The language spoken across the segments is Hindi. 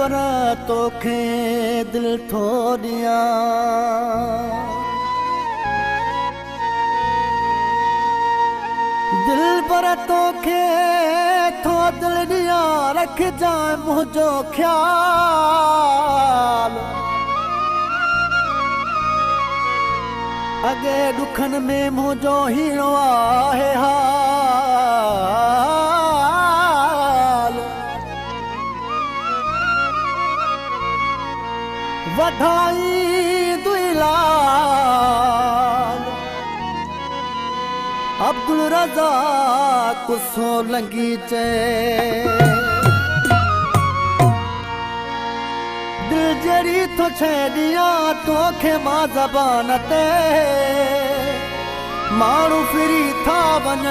पर तोखे दिल थोड़िया दिल पर तोखे थो दिल दिया रख जाए मुझो ख्याल अगे दुखन में मुझो हीरो आहे हाल वधाई दुलाल अब्दुल रज़ाक सोलंगी चे दिल जड़ी तो छेड़िया तोखे मां ज़बान ते मारू फिरी था वन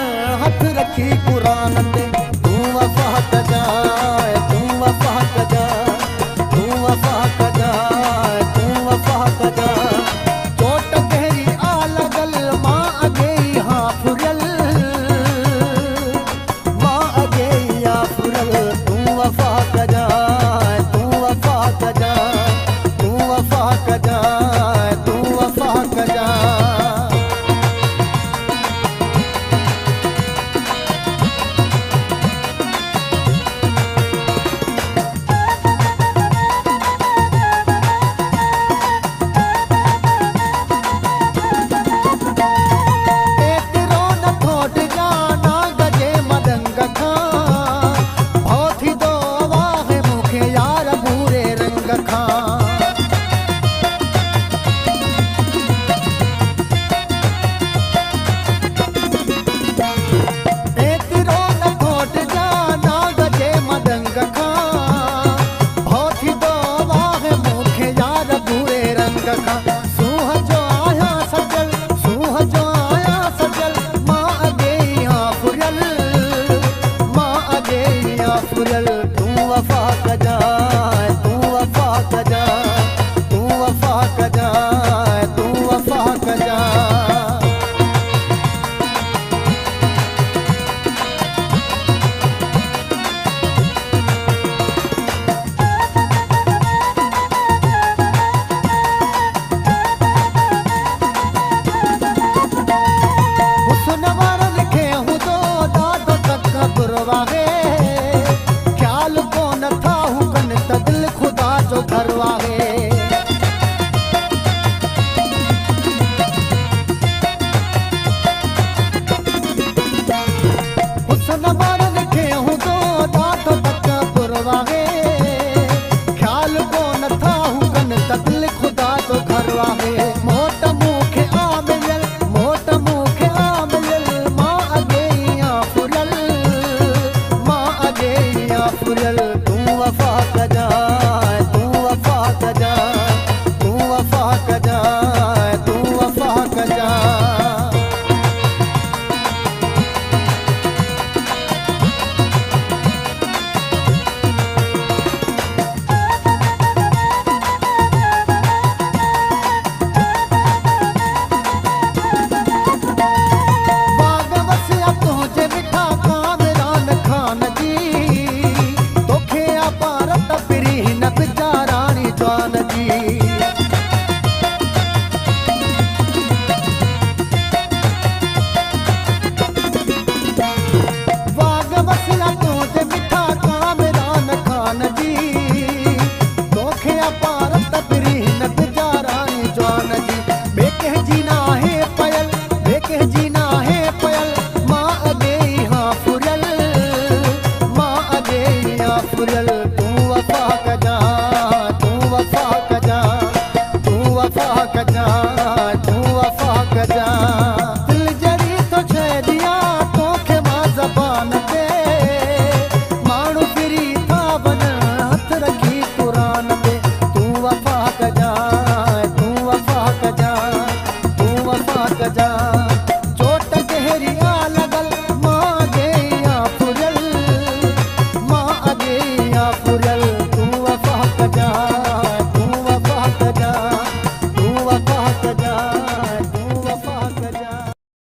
हथ रखी कुरान ते तू वफा कजाए तू वफा कजा तू वफा कजा तू वफा कजा चोट गहरी आ लगल मां अगे हाँ फुरल मां अगे या फुरल तू वफा कजा तू वफा कजा तू वफा कजा तू वफा कजा तू वफा कजा तू वफा कजा तू वफा कजा तू वफा कजा हुस्न वारो लिखे हूं तो दादो तक गुरवाहे दिल खुदा जो घरवा है हुस्न वारो लिखे हूं तो दादो तक पुरवा है ख्याल को न था हूं कन दिल खुदा जो घरवा है मोट मुखे आ मिलल मोट मुखे आ मिलल मां अगे या फुरल मां अगे या फुरल तू वफा कजा